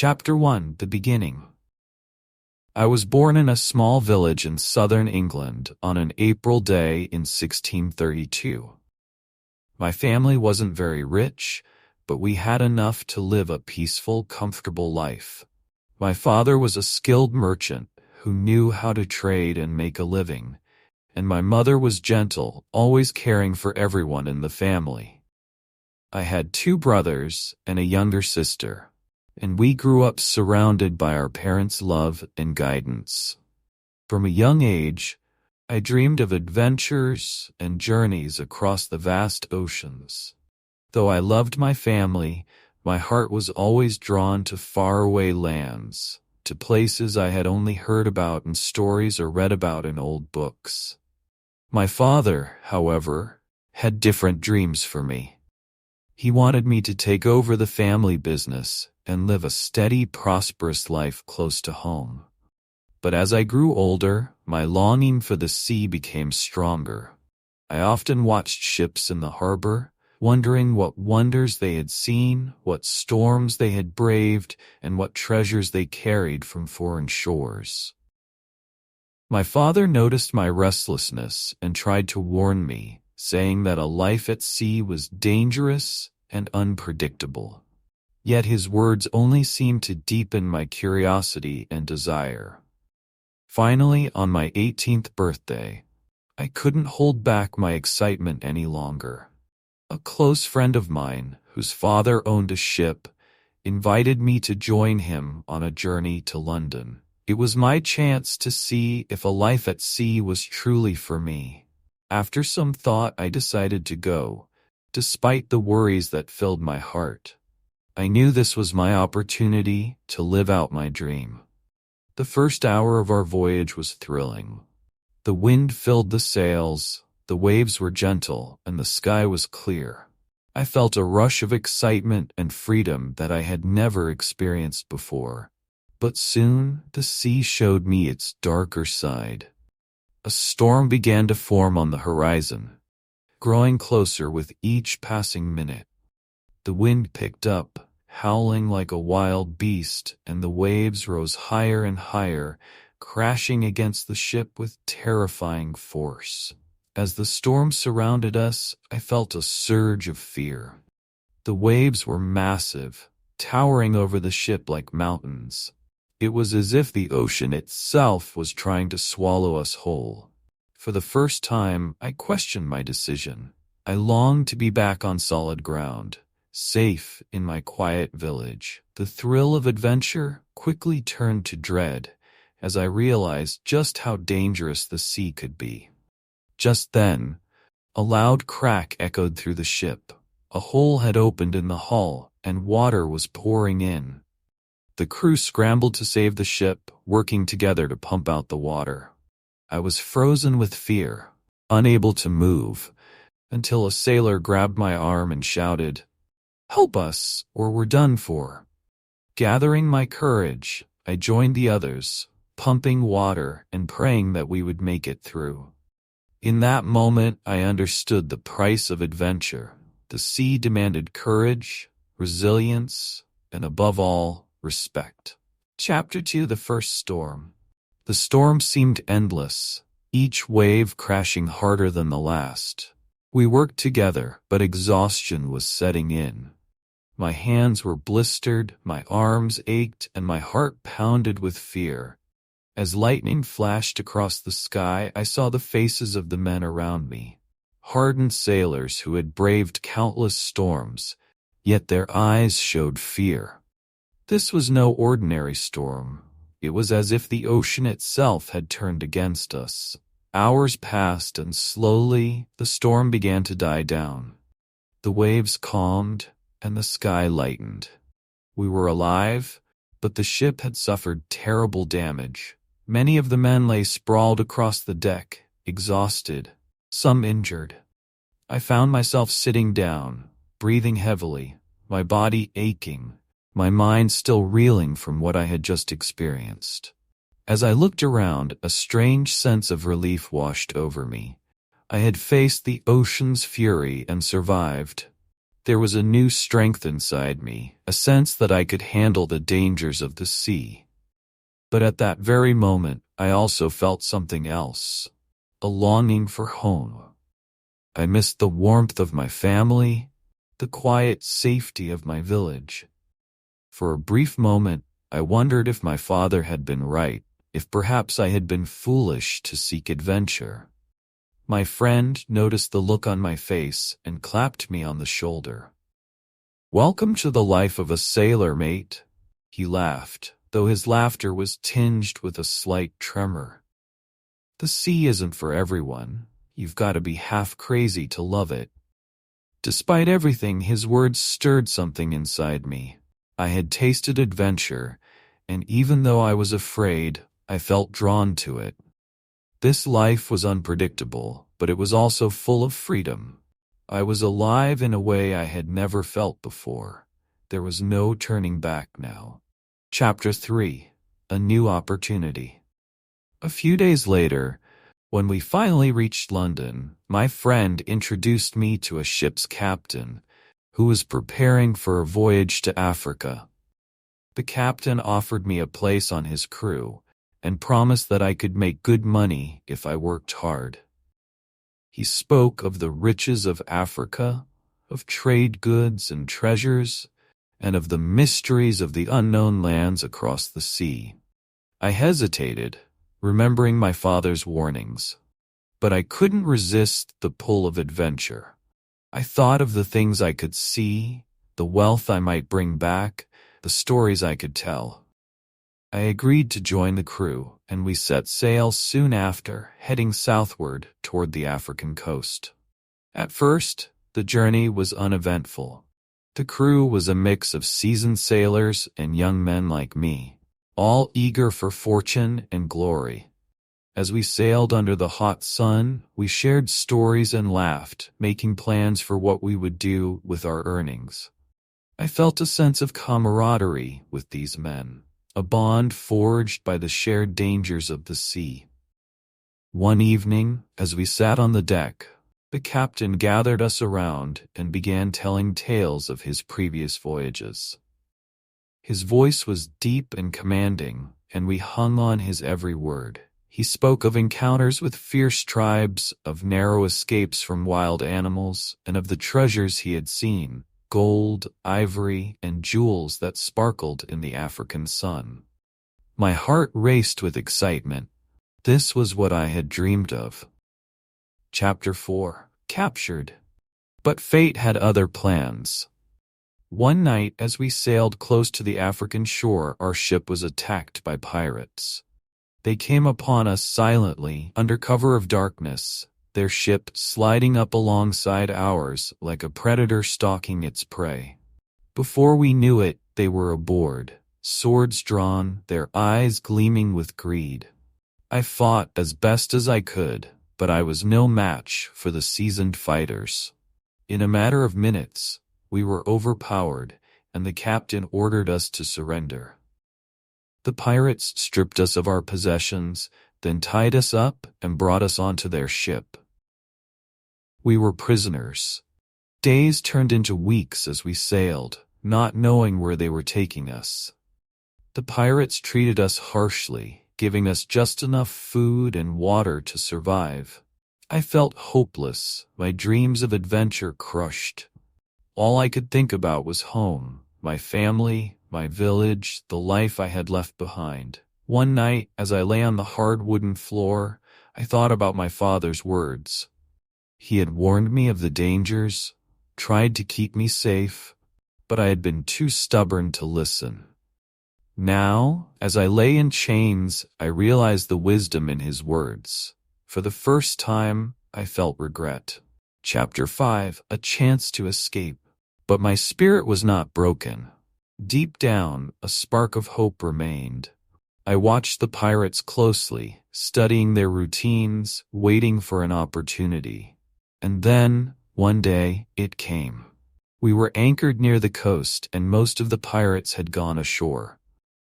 Chapter 1: The Beginning. I was born in a small village in southern England on an April day in 1632. My family wasn't very rich, but we had enough to live a peaceful, comfortable life. My father was a skilled merchant who knew how to trade and make a living, and my mother was gentle, always caring for everyone in the family. I had 2 brothers and a younger sister, and we grew up surrounded by our parents' love and guidance. From a young age, I dreamed of adventures and journeys across the vast oceans. Though I loved my family, my heart was always drawn to faraway lands, to places I had only heard about in stories or read about in old books. My father, however, had different dreams for me. He wanted me to take over the family business and live a steady, prosperous life close to home. But as I grew older, my longing for the sea became stronger. I often watched ships in the harbor, wondering what wonders they had seen, what storms they had braved, and what treasures they carried from foreign shores. My father noticed my restlessness and tried to warn me, saying that a life at sea was dangerous and unpredictable. Yet his words only seemed to deepen my curiosity and desire. Finally, on my 18th birthday, I couldn't hold back my excitement any longer. A close friend of mine, whose father owned a ship, invited me to join him on a journey to London. It was my chance to see if a life at sea was truly for me. After some thought, I decided to go, despite the worries that filled my heart. I knew this was my opportunity to live out my dream. The first hour of our voyage was thrilling. The wind filled the sails, the waves were gentle, and the sky was clear. I felt a rush of excitement and freedom that I had never experienced before. But soon, the sea showed me its darker side. A storm began to form on the horizon, growing closer with each passing minute. The wind picked up, howling like a wild beast, and the waves rose higher and higher, crashing against the ship with terrifying force. As the storm surrounded us, I felt a surge of fear. The waves were massive, towering over the ship like mountains. It was as if the ocean itself was trying to swallow us whole. For the first time, I questioned my decision. I longed to be back on solid ground, safe in my quiet village. The thrill of adventure quickly turned to dread as I realized just how dangerous the sea could be. Just then, a loud crack echoed through the ship. A hole had opened in the hull, and water was pouring in. The crew scrambled to save the ship, working together to pump out the water. I was frozen with fear, unable to move, until a sailor grabbed my arm and shouted, "Help us, or we're done for." Gathering my courage, I joined the others, pumping water and praying that we would make it through. In that moment, I understood the price of adventure. The sea demanded courage, resilience, and above all, respect. Chapter 2: The First Storm. The storm seemed endless, each wave crashing harder than the last. We worked together, but exhaustion was setting in. My hands were blistered, my arms ached, and my heart pounded with fear. As lightning flashed across the sky, I saw the faces of the men around me. Hardened sailors who had braved countless storms, yet their eyes showed fear. This was no ordinary storm. It was as if the ocean itself had turned against us. Hours passed, and slowly the storm began to die down. The waves calmed, and the sky lightened. We were alive, but the ship had suffered terrible damage. Many of the men lay sprawled across the deck, exhausted, some injured. I found myself sitting down, breathing heavily, my body aching, my mind still reeling from what I had just experienced. As I looked around, a strange sense of relief washed over me. I had faced the ocean's fury and survived. There was a new strength inside me, a sense that I could handle the dangers of the sea. But at that very moment, I also felt something else, a longing for home. I missed the warmth of my family, the quiet safety of my village. For a brief moment, I wondered if my father had been right, if perhaps I had been foolish to seek adventure. My friend noticed the look on my face and clapped me on the shoulder. "Welcome to the life of a sailor, mate," he laughed, though his laughter was tinged with a slight tremor. "The sea isn't for everyone. You've got to be half crazy to love it." Despite everything, his words stirred something inside me. I had tasted adventure, and even though I was afraid, I felt drawn to it. This life was unpredictable, but it was also full of freedom. I was alive in a way I had never felt before. There was no turning back now. Chapter 3: A New Opportunity. A few days later, when we finally reached London, my friend introduced me to a ship's captain who was preparing for a voyage to Africa. The captain offered me a place on his crew and promised that I could make good money if I worked hard. He spoke of the riches of Africa, of trade goods and treasures, and of the mysteries of the unknown lands across the sea. I hesitated, remembering my father's warnings, but I couldn't resist the pull of adventure. I thought of the things I could see, the wealth I might bring back, the stories I could tell. I agreed to join the crew, and we set sail soon after, heading southward toward the African coast. At first, the journey was uneventful. The crew was a mix of seasoned sailors and young men like me, all eager for fortune and glory. As we sailed under the hot sun, we shared stories and laughed, making plans for what we would do with our earnings. I felt a sense of camaraderie with these men, a bond forged by the shared dangers of the sea. One evening, as we sat on the deck, the captain gathered us around and began telling tales of his previous voyages. His voice was deep and commanding, and we hung on his every word. He spoke of encounters with fierce tribes, of narrow escapes from wild animals, and of the treasures he had seen, gold, ivory, and jewels that sparkled in the African sun. My heart raced with excitement. This was what I had dreamed of. Chapter 4: Captured. But fate had other plans. One night, as we sailed close to the African shore, our ship was attacked by pirates. They came upon us silently, under cover of darkness, their ship sliding up alongside ours like a predator stalking its prey. Before we knew it, they were aboard, swords drawn, their eyes gleaming with greed. I fought as best as I could, but I was no match for the seasoned fighters. In a matter of minutes, we were overpowered, and the captain ordered us to surrender. The pirates stripped us of our possessions, then tied us up and brought us onto their ship. We were prisoners. Days turned into weeks as we sailed, not knowing where they were taking us. The pirates treated us harshly, giving us just enough food and water to survive. I felt hopeless, my dreams of adventure crushed. All I could think about was home, my family, my village, the life I had left behind. One night, as I lay on the hard wooden floor, I thought about my father's words. He had warned me of the dangers, tried to keep me safe, but I had been too stubborn to listen. Now, as I lay in chains, I realized the wisdom in his words. For the first time, I felt regret. Chapter 5: A Chance to Escape. But my spirit was not broken. Deep down, a spark of hope remained. I watched the pirates closely, studying their routines, waiting for an opportunity. And then, one day, it came. We were anchored near the coast, and most of the pirates had gone ashore.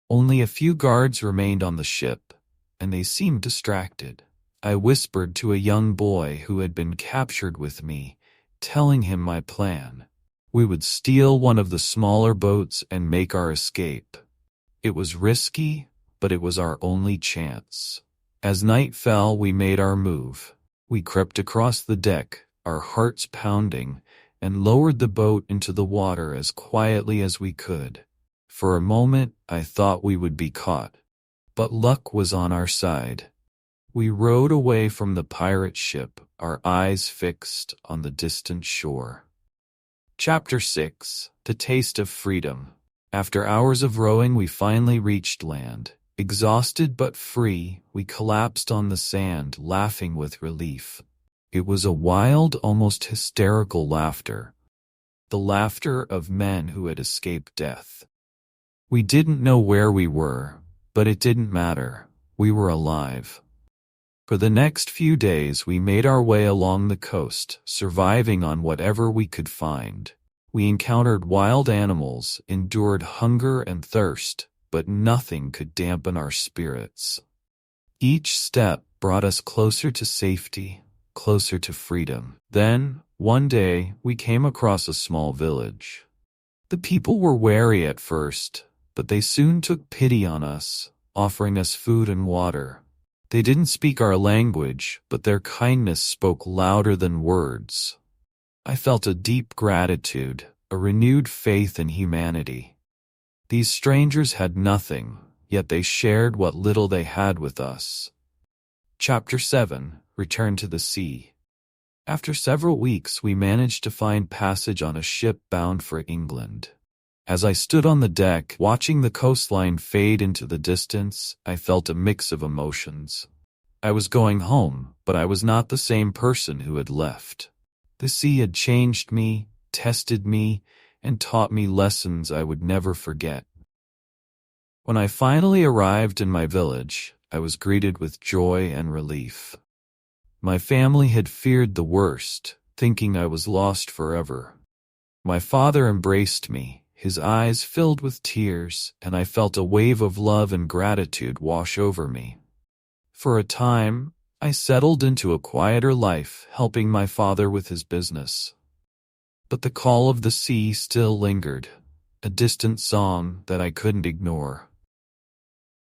Only a few guards remained on the ship, and they seemed distracted. I whispered to a young boy who had been captured with me, telling him my plan. We would steal one of the smaller boats and make our escape. It was risky, but it was our only chance. As night fell, we made our move. We crept across the deck, our hearts pounding, and lowered the boat into the water as quietly as we could. For a moment, I thought we would be caught. But luck was on our side. We rowed away from the pirate ship, our eyes fixed on the distant shore. Chapter 6: The Taste of Freedom. After hours of rowing, we finally reached land. Exhausted but free, we collapsed on the sand, laughing with relief. It was a wild, almost hysterical laughter. The laughter of men who had escaped death. We didn't know where we were, but it didn't matter. We were alive. For the next few days, we made our way along the coast, surviving on whatever we could find. We encountered wild animals, endured hunger and thirst, but nothing could dampen our spirits. Each step brought us closer to safety, closer to freedom. Then, one day, we came across a small village. The people were wary at first, but they soon took pity on us, offering us food and water. They didn't speak our language, but their kindness spoke louder than words. I felt a deep gratitude, a renewed faith in humanity. These strangers had nothing, yet they shared what little they had with us. Chapter 7: Return to the Sea. After several weeks, we managed to find passage on a ship bound for England. As I stood on the deck, watching the coastline fade into the distance, I felt a mix of emotions. I was going home, but I was not the same person who had left. The sea had changed me, tested me, and taught me lessons I would never forget. When I finally arrived in my village, I was greeted with joy and relief. My family had feared the worst, thinking I was lost forever. My father embraced me, his eyes filled with tears, and I felt a wave of love and gratitude wash over me. For a time, I settled into a quieter life, helping my father with his business. But the call of the sea still lingered, a distant song that I couldn't ignore.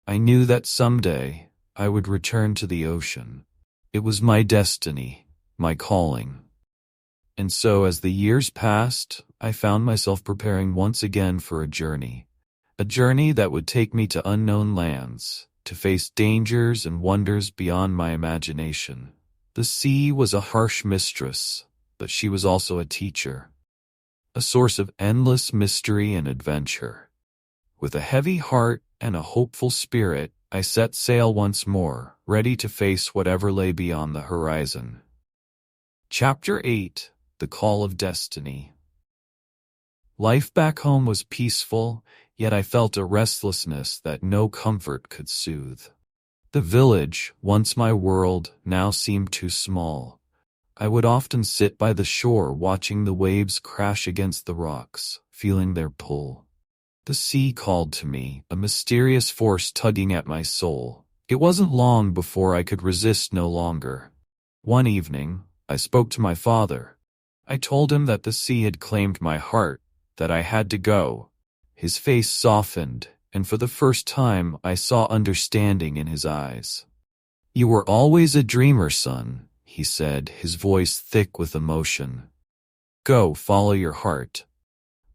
I knew that someday I would return to the ocean. It was my destiny, my calling. And so as the years passed, I found myself preparing once again for a journey that would take me to unknown lands, to face dangers and wonders beyond my imagination. The sea was a harsh mistress, but she was also a teacher, a source of endless mystery and adventure. With a heavy heart and a hopeful spirit, I set sail once more, ready to face whatever lay beyond the horizon. Chapter 8: The Call of Destiny. Life back home was peaceful, yet I felt a restlessness that no comfort could soothe. The village, once my world, now seemed too small. I would often sit by the shore watching the waves crash against the rocks, feeling their pull. The sea called to me, a mysterious force tugging at my soul. It wasn't long before I could resist no longer. One evening, I spoke to my father. I told him that the sea had claimed my heart, that I had to go. His face softened, and for the first time I saw understanding in his eyes. "You were always a dreamer, son," he said, his voice thick with emotion. "Go, follow your heart.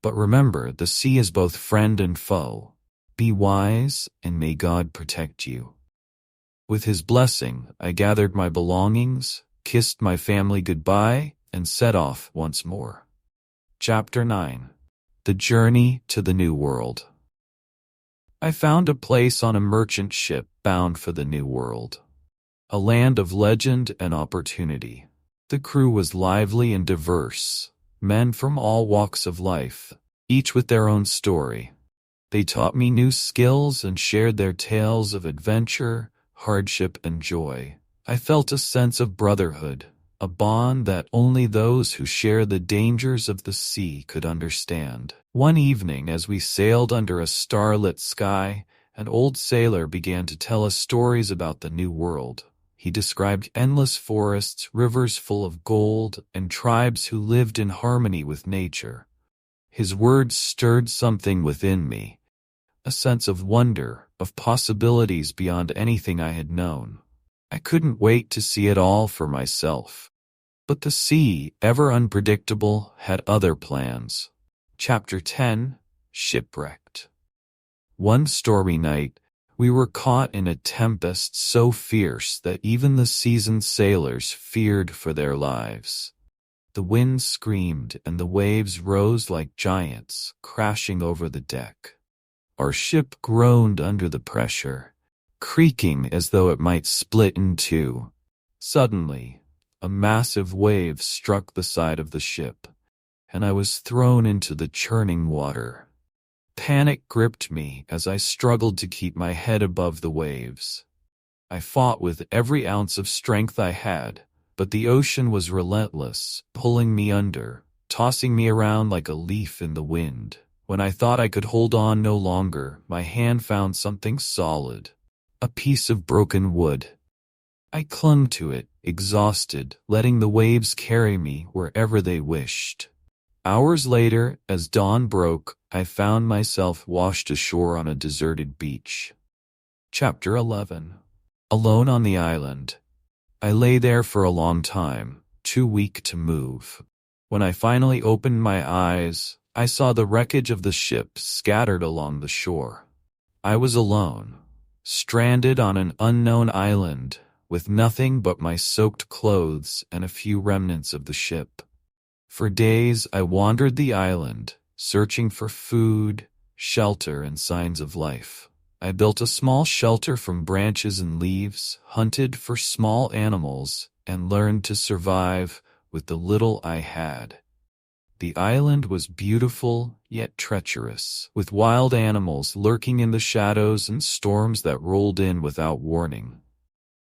But remember, the sea is both friend and foe. Be wise, and may God protect you." With his blessing, I gathered my belongings, kissed my family goodbye, and set off once more. Chapter 9: The Journey to the New World. I found a place on a merchant ship bound for the New World, a land of legend and opportunity. The crew was lively and diverse, men from all walks of life, each with their own story. They taught me new skills and shared their tales of adventure, hardship, and joy. I felt a sense of brotherhood, a bond that only those who share the dangers of the sea could understand. One evening, as we sailed under a starlit sky, an old sailor began to tell us stories about the New World. He described endless forests, rivers full of gold, and tribes who lived in harmony with nature. His words stirred something within me, a sense of wonder, of possibilities beyond anything I had known. I couldn't wait to see it all for myself. But the sea, ever unpredictable, had other plans. Chapter 10: Shipwrecked. One stormy night, we were caught in a tempest so fierce that even the seasoned sailors feared for their lives. The wind screamed and the waves rose like giants, crashing over the deck. Our ship groaned under the pressure, creaking as though it might split in two. Suddenly, a massive wave struck the side of the ship, and I was thrown into the churning water. Panic gripped me as I struggled to keep my head above the waves. I fought with every ounce of strength I had, but the ocean was relentless, pulling me under, tossing me around like a leaf in the wind. When I thought I could hold on no longer, my hand found something solid, a piece of broken wood. I clung to it, exhausted, letting the waves carry me wherever they wished. Hours later, as dawn broke, I found myself washed ashore on a deserted beach. Chapter 11. Alone on the island. I lay there for a long time, too weak to move. When I finally opened my eyes, I saw the wreckage of the ship scattered along the shore. I was alone, stranded on an unknown island, with nothing but my soaked clothes and a few remnants of the ship. For days I wandered the island, searching for food, shelter, and signs of life. I built a small shelter from branches and leaves, hunted for small animals, and learned to survive with the little I had. The island was beautiful, yet treacherous, with wild animals lurking in the shadows and storms that rolled in without warning.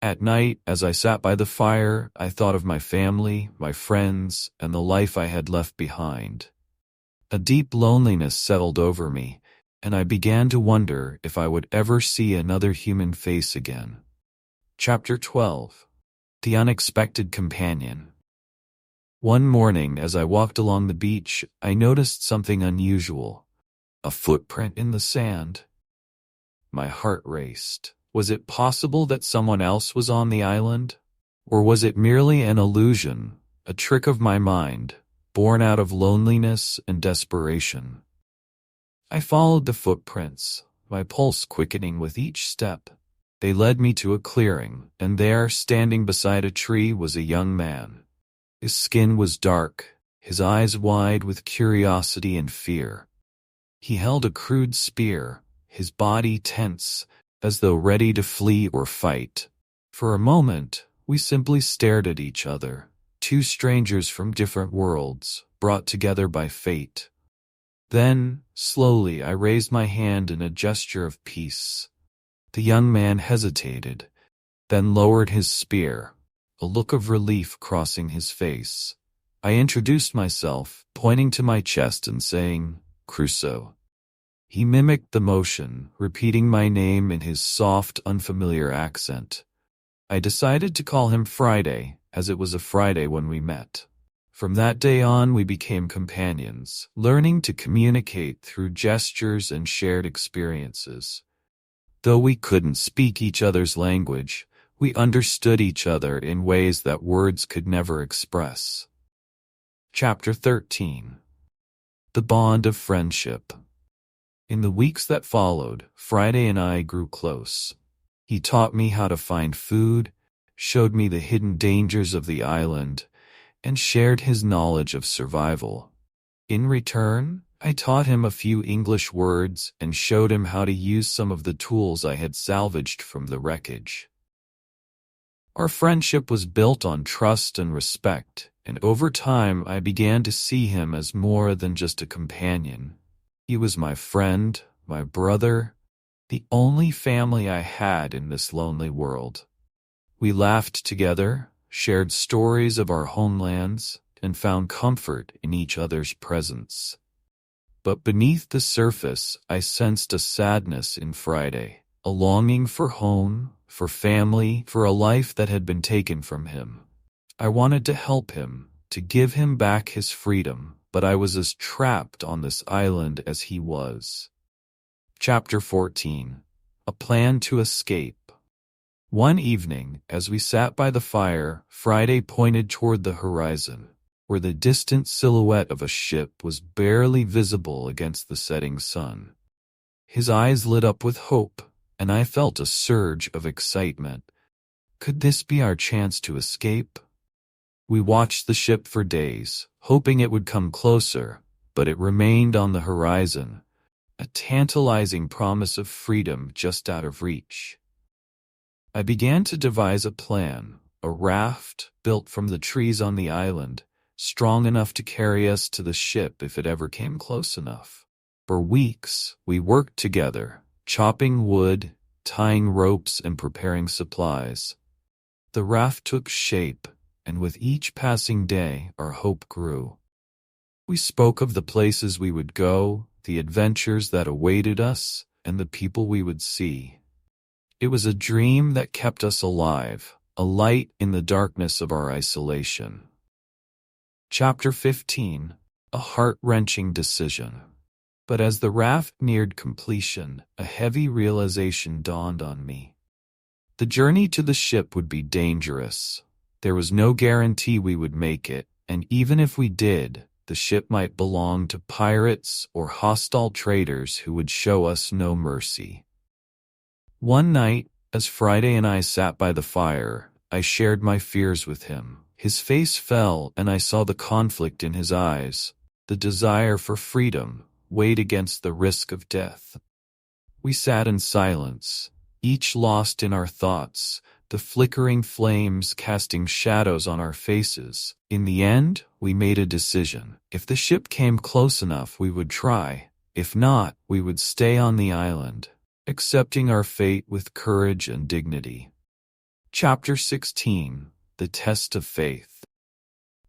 At night, as I sat by the fire, I thought of my family, my friends, and the life I had left behind. A deep loneliness settled over me, and I began to wonder if I would ever see another human face again. Chapter 12. The Unexpected Companion. One morning, as I walked along the beach, I noticed something unusual. A footprint in the sand. My heart raced. Was it possible that someone else was on the island? Or was it merely an illusion, a trick of my mind, born out of loneliness and desperation? I followed the footprints, my pulse quickening with each step. They led me to a clearing, and there, standing beside a tree, was a young man. His skin was dark, his eyes wide with curiosity and fear. He held a crude spear, his body tense, as though ready to flee or fight. For a moment, we simply stared at each other, two strangers from different worlds, brought together by fate. Then, slowly, I raised my hand in a gesture of peace. The young man hesitated, then lowered his spear, a look of relief crossing his face. I introduced myself, pointing to my chest and saying, "Crusoe." He mimicked the motion, repeating my name in his soft, unfamiliar accent. I decided to call him Friday, as it was a Friday when we met. From that day on, we became companions, learning to communicate through gestures and shared experiences. Though we couldn't speak each other's language, we understood each other in ways that words could never express. Chapter 13. The Bond of Friendship. In the weeks that followed, Friday and I grew close. He taught me how to find food, showed me the hidden dangers of the island, and shared his knowledge of survival. In return, I taught him a few English words and showed him how to use some of the tools I had salvaged from the wreckage. Our friendship was built on trust and respect, and over time I began to see him as more than just a companion. He was my friend, my brother, the only family I had in this lonely world. We laughed together, shared stories of our homelands, and found comfort in each other's presence. But beneath the surface, I sensed a sadness in Friday, a longing for home, for family, for a life that had been taken from him. I wanted to help him, to give him back his freedom, but I was as trapped on this island as he was. Chapter 14. A Plan to Escape. One evening, as we sat by the fire, Friday pointed toward the horizon, where the distant silhouette of a ship was barely visible against the setting sun. His eyes lit up with hope, and I felt a surge of excitement. Could this be our chance to escape? We watched the ship for days, hoping it would come closer, but it remained on the horizon, a tantalizing promise of freedom just out of reach. I began to devise a plan, a raft built from the trees on the island, strong enough to carry us to the ship if it ever came close enough. For weeks, we worked together, chopping wood, tying ropes, and preparing supplies. The raft took shape, and with each passing day, our hope grew. We spoke of the places we would go, the adventures that awaited us, and the people we would see. It was a dream that kept us alive, a light in the darkness of our isolation. Chapter 15. A Heart-Wrenching Decision. But as the raft neared completion, a heavy realization dawned on me. The journey to the ship would be dangerous. There was no guarantee we would make it, and even if we did, the ship might belong to pirates or hostile traders who would show us no mercy. One night, as Friday and I sat by the fire, I shared my fears with him. His face fell, and I saw the conflict in his eyes. The desire for freedom weighed against the risk of death. We sat in silence, each lost in our thoughts, the flickering flames casting shadows on our faces. In the end, we made a decision. If the ship came close enough, we would try. If not, we would stay on the island, accepting our fate with courage and dignity. Chapter 16. The Test of Faith.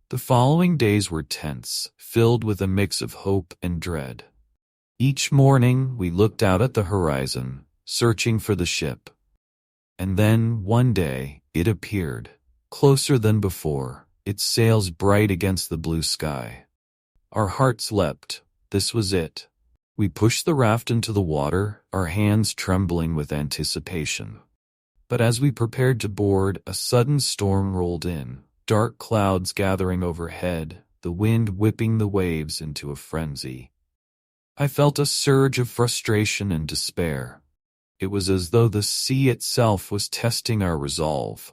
The following days were tense, filled with a mix of hope and dread. Each morning, we looked out at the horizon, searching for the ship. And then, one day, it appeared, closer than before, its sails bright against the blue sky. Our hearts leapt. This was it. We pushed the raft into the water, our hands trembling with anticipation. But as we prepared to board, a sudden storm rolled in, dark clouds gathering overhead, the wind whipping the waves into a frenzy. I felt a surge of frustration and despair. It was as though the sea itself was testing our resolve,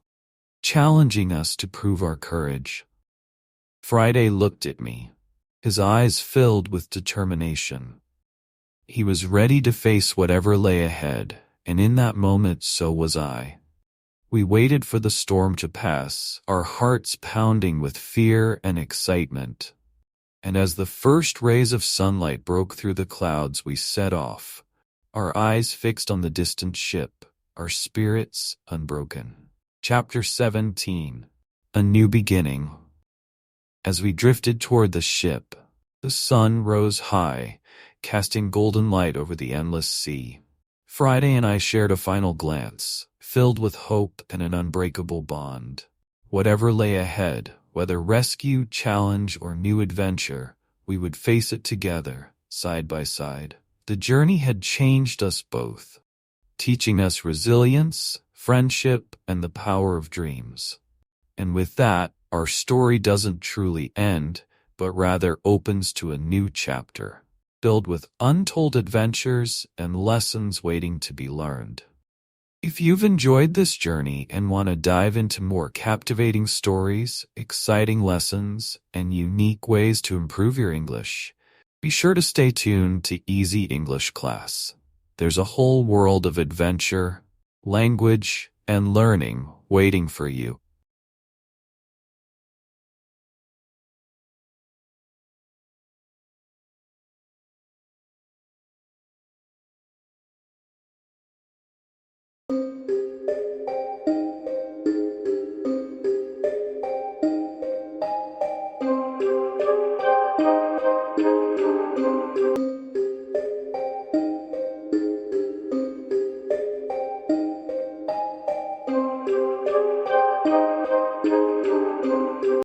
challenging us to prove our courage. Friday looked at me, his eyes filled with determination. He was ready to face whatever lay ahead, and in that moment so was I. We waited for the storm to pass, our hearts pounding with fear and excitement. And as the first rays of sunlight broke through the clouds, we set off, our eyes fixed on the distant ship, our spirits unbroken. Chapter 17. A New Beginning. As we drifted toward the ship, the sun rose high, casting golden light over the endless sea. Friday and I shared a final glance, filled with hope and an unbreakable bond. Whatever lay ahead, whether rescue, challenge, or new adventure, we would face it together, side by side. The journey had changed us both, teaching us resilience, friendship, and the power of dreams. And with that, our story doesn't truly end, but rather opens to a new chapter, filled with untold adventures and lessons waiting to be learned. If you've enjoyed this journey and want to dive into more captivating stories, exciting lessons, and unique ways to improve your English, be sure to stay tuned to Easy English Class. There's a whole world of adventure, language, and learning waiting for you.